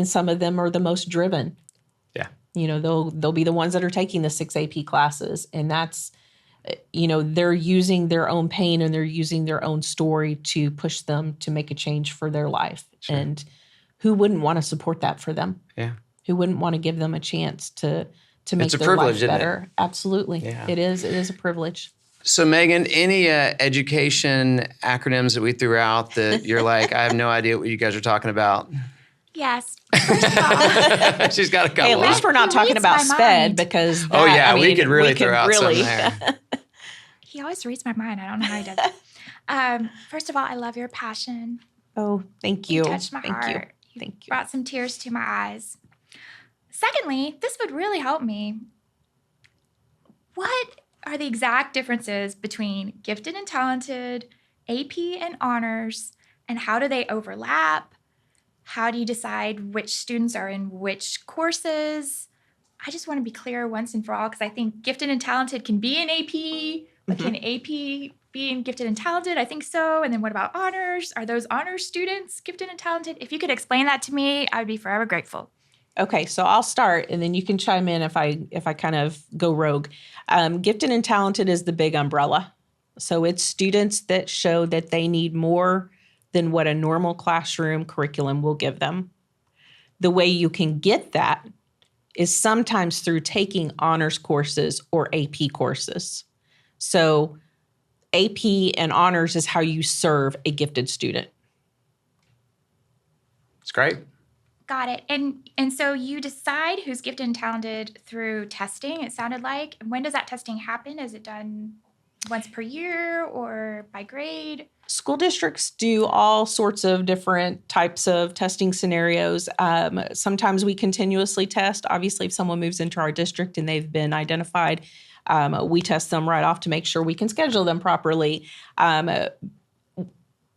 some of them are the most driven. Yeah. They'll be the ones that are taking the 6 AP classes, and that's, they're using their own pain and they're using their own story to push them to make a change for their life. Sure. And who wouldn't want to support that for them? Yeah. Who wouldn't want to give them a chance to make their life better? Absolutely. Yeah. It is a privilege. So Megan, any education acronyms that we threw out that you're like, I have no idea what you guys are talking about? Yes. First of all, she's got a couple. Hey, at least we're not talking about SPED because we could really throw out some there. He always reads my mind. I don't know how he does it. First of all, I love your passion. Oh, thank you. You touched my heart. Thank you. Brought some tears to my eyes. Secondly, this would really help me. What are the exact differences between gifted and talented, AP and honors, and how do they overlap? How do you decide which students are in which courses? I just want to be clear once and for all, because I think gifted and talented can be in AP, but can AP be in gifted and talented? I think so. And then what about honors? Are those honors students gifted and talented? If you could explain that to me, I would be forever grateful. Okay, so I'll start, and then you can chime in if I kind of go rogue. Gifted and talented is the big umbrella. So it's students that show that they need more than what a normal classroom curriculum will give them. The way you can get that is sometimes through taking honors courses or AP courses. So AP and honors is how you serve a gifted student. It's great. Got it. And so you decide who's gifted and talented through testing, it sounded like. When does that testing happen? Is it done once per year or by grade? School districts do all sorts of different types of testing scenarios. Sometimes we continuously test. Obviously, if someone moves into our district and they've been identified, we test them right off to make sure we can schedule them properly.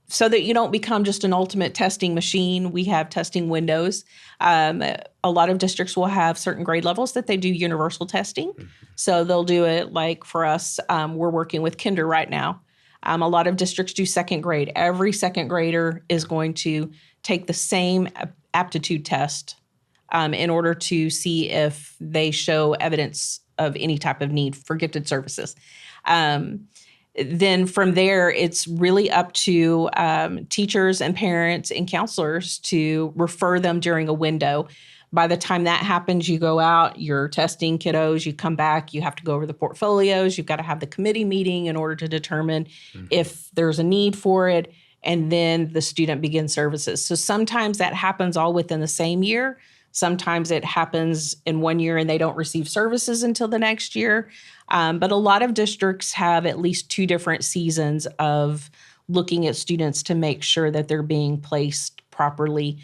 So that you don't become just an ultimate testing machine, we have testing windows. A lot of districts will have certain grade levels that they do universal testing. Mm-hmm. So they'll do it like for us, we're working with kinder right now. A lot of districts do second grade. Every second grader is going to take the same aptitude test in order to see if they show evidence of any type of need for gifted services. Then from there, it's really up to teachers and parents and counselors to refer them during a window. By the time that happens, you go out, you're testing kiddos, you come back, you have to go over the portfolios, you've got to have the committee meeting in order to determine if there's a need for it, and then the student begins services. So sometimes that happens all within the same year. Sometimes it happens in one year and they don't receive services until the next year. But a lot of districts have at least 2 different seasons of looking at students to make sure that they're being placed properly,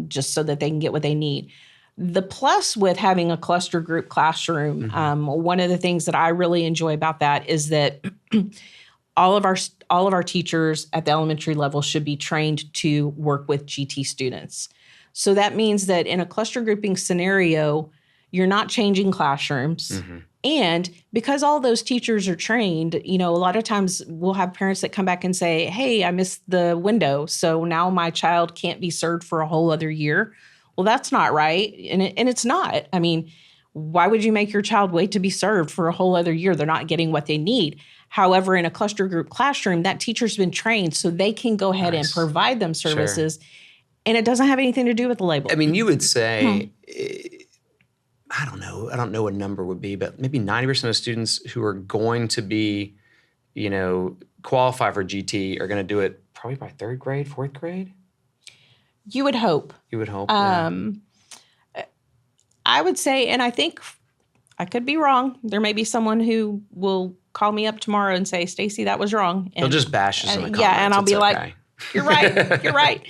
just so that they can get what they need. The plus with having a cluster group classroom, one of the things that I really enjoy about that is that all of our teachers at the elementary level should be trained to work with GT students. So that means that in a cluster grouping scenario, you're not changing classrooms. And because all those teachers are trained, a lot of times we'll have parents that come back and say, hey, I missed the window, so now my child can't be served for a whole other year. Well, that's not right. And it's not. I mean, why would you make your child wait to be served for a whole other year? They're not getting what they need. However, in a cluster group classroom, that teacher's been trained so they can go ahead and provide them services. And it doesn't have anything to do with the label. I mean, you would say, I don't know what number would be, but maybe 90% of students who are going to be, qualify for GT are going to do it probably by 3rd grade, 4th grade? You would hope. You would hope, yeah. I would say, and I think I could be wrong. There may be someone who will call me up tomorrow and say, Stacy, that was wrong. And, they'll just bash us in the comments. Yeah, and I'll be okay. like, you're right. You're right.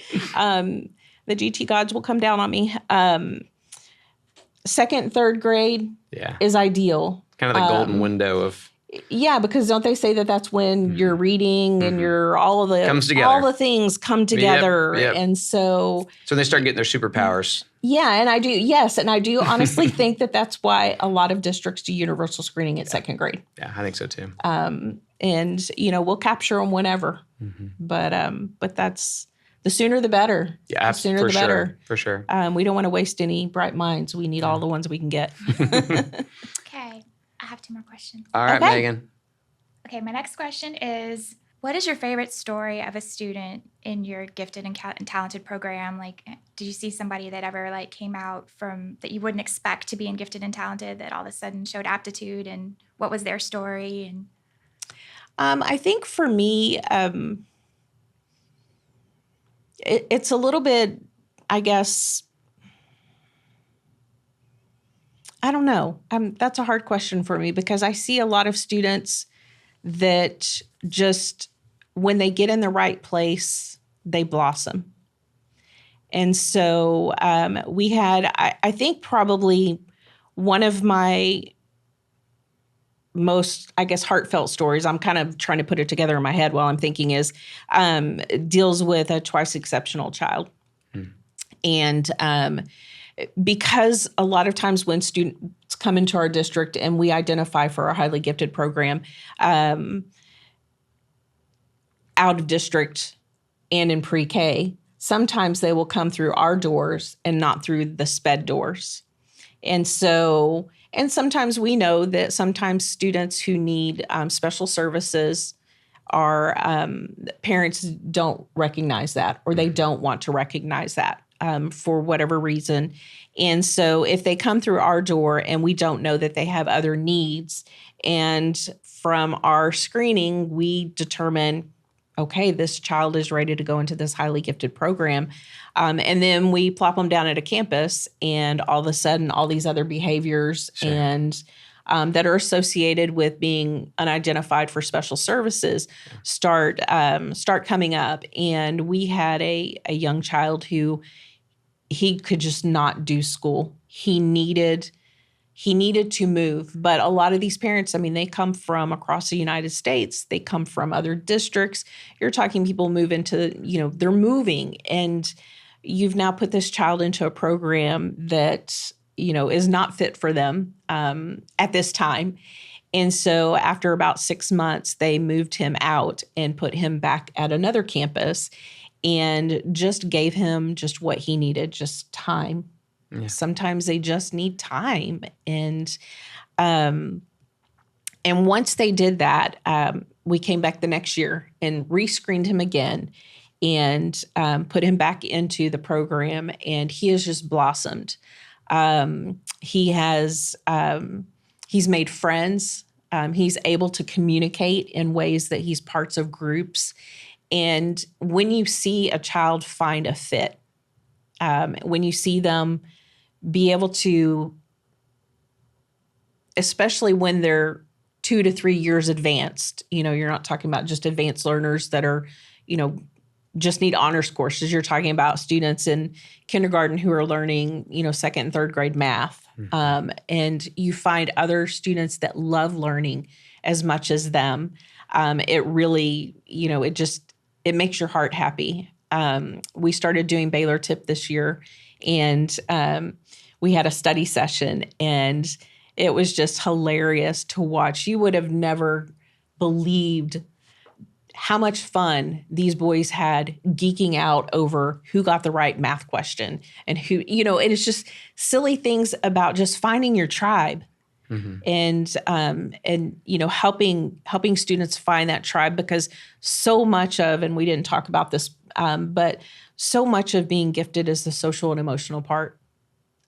The GT gods will come down on me. 2nd, 3rd grade is ideal. Kind of the golden window of. Yeah, because don't they say that that's when you're reading and you're all the things come together. Yep. And so they start getting their superpowers. Yeah, and I do. Yes, and I do honestly think that that's why a lot of districts do universal screening at 2nd grade. Yeah, I think so too. And we'll capture them whenever. But that's the sooner the better. Yeah, the sooner the better. For sure. We don't want to waste any bright minds. We need all the ones we can get. Okay, I have 2 more questions. All right, Okay. Megan. Okay, my next question is, what is your favorite story of a student in your gifted and talented program? Like, did you see somebody that ever came out from that you wouldn't expect to be in gifted and talented that all of a sudden showed aptitude, and what was their story? And I think for me, it's a little bit, I guess, I don't know. That's a hard question for me because I see a lot of students that just, when they get in the right place, they blossom. And so we had, I think probably one of my most, I guess, heartfelt stories, I'm kind of trying to put it together in my head while I'm thinking, is deals with a twice exceptional child. And because a lot of times when students come into our district and we identify for our highly gifted program, out of district and in pre-K, sometimes they will come through our doors and not through the SPED doors. And so, and sometimes we know that sometimes students who need special services are, parents don't recognize that, or they don't want to recognize that for whatever reason. And so if they come through our door and we don't know that they have other needs, and from our screening, we determine, okay, this child is ready to go into this highly gifted program. And then we plop them down at a campus, and all of a sudden, all these other behaviors and that are associated with being unidentified for special services start coming up. And we had a young child who he could just not do school. He needed to move. But a lot of these parents, I mean, they come from across the United States. They come from other districts. You're talking people move into, they're moving. And you've now put this child into a program that, is not fit for them at this time. And so after about 6 months, they moved him out and put him back at another campus and just gave him just what he needed, just time. Yeah. Sometimes they just need time. And once they did that, we came back the next year and rescreened him again. and put him back into the program, and he has just blossomed. He's made friends. He's able to communicate in ways that he's parts of groups. And when you see a child find a fit, when you see them be able to, especially when they're 2 to 3 years advanced, you're not talking about just advanced learners that are, just need honors courses. You're talking about students in kindergarten who are learning, second and third grade math. Mm-hmm. And you find other students that love learning as much as them. It really, it makes your heart happy. We started doing Baylor Tip this year, and we had a study session, and it was just hilarious to watch. You would have never believed how much fun these boys had geeking out over who got the right math question and who, and it's just silly things about just finding your tribe. Mm-hmm. And helping students find that tribe, because so much of, and we didn't talk about this, but so much of being gifted is the social and emotional part.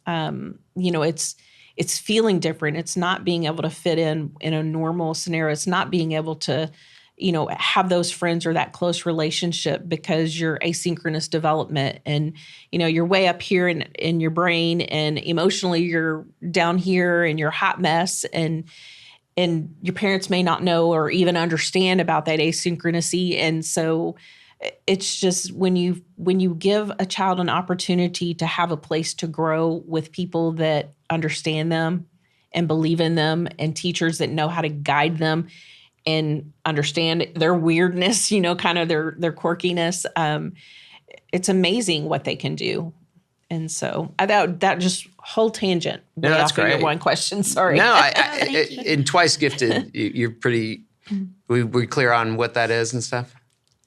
It's feeling different. It's not being able to fit in a normal scenario. It's not being able to, have those friends or that close relationship because you're asynchronous development, and, you're way up here in your brain, and emotionally you're down here and you're a hot mess, and your parents may not know or even understand about that asynchronicity. And so it's just when you give a child an opportunity to have a place to grow with people that understand them and believe in them, and teachers that know how to guide them and understand their weirdness, kind of their quirkiness. It's amazing what they can do. And so that just whole tangent. No, that's great. Your one question. Sorry. No, in twice gifted, you're pretty. We clear on what that is and stuff.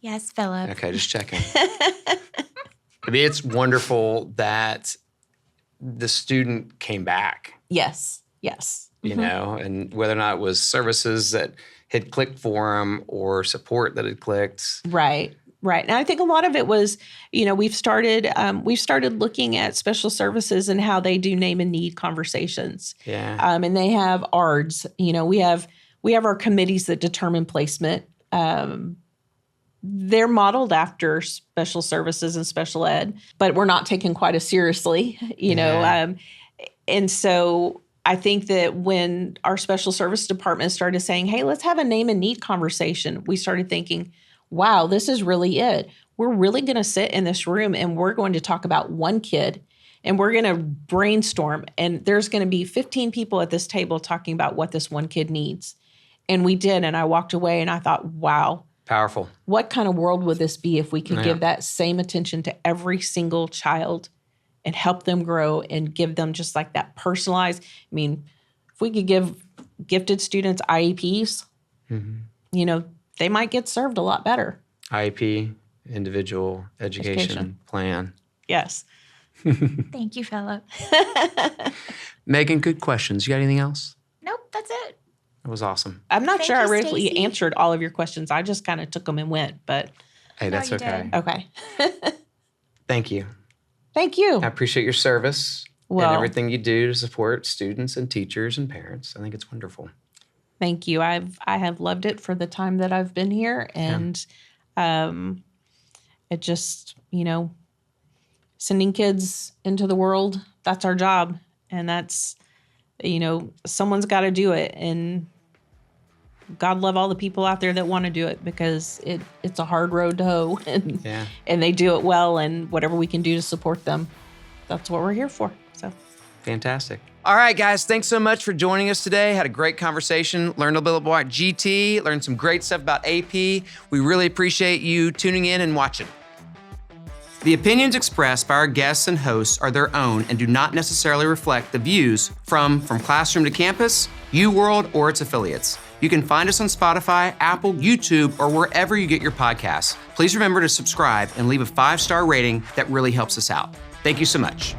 Yes, Philip. Okay, just checking. I mean, it's wonderful that the student came back. Yes. Mm-hmm. And whether or not it was services that had clicked for them or support that had clicked. Right. And I think a lot of it was, we've started looking at special services and how they do name and need conversations. Yeah. And they have ARDs. We have our committees that determine placement. They're modeled after special services and special ed, but we're not taken quite as seriously, and so I think that when our special service department started saying, hey, let's have a name and need conversation, we started thinking, wow, this is really it. We're really going to sit in this room and we're going to talk about one kid, and we're going to brainstorm, and there's going to be 15 people at this table talking about what this one kid needs. And we did. And I walked away and I thought, wow. Powerful. What kind of world would this be if we could give that same attention to every single child and help them grow and give them just like that personalized? I mean, if we could give gifted students IEPs, mm-hmm. They might get served a lot better. IEP, individual education plan. Yes. Thank you, Philip. Megan, good questions. You got anything else? Nope, that's it. It was awesome. I'm not sure I really Stacy. answered all of your questions. I just kind of took them and went, but. Hey, that's okay. Did. Okay. Thank you. Thank you. I appreciate your service and everything you do to support students and teachers and parents. I think it's wonderful. Thank you. I have loved it for the time that I've been here, and it just, sending kids into the world, that's our job, and that's, someone's got to do it, and God love all the people out there that want to do it, because it's a hard road to hoe, and they do it well, and whatever we can do to support them, that's what we're here for. So fantastic. All right, guys, thanks so much for joining us today. Had a great conversation, learned a little bit about GT, learned some great stuff about AP. We really appreciate you tuning in and watching. The opinions expressed by our guests and hosts are their own and do not necessarily reflect the views from Classroom to Campus, UWorld, or its affiliates. You can find us on Spotify, Apple, YouTube, or wherever you get your podcasts. Please remember to subscribe and leave a 5-star rating. That really helps us out. Thank you so much.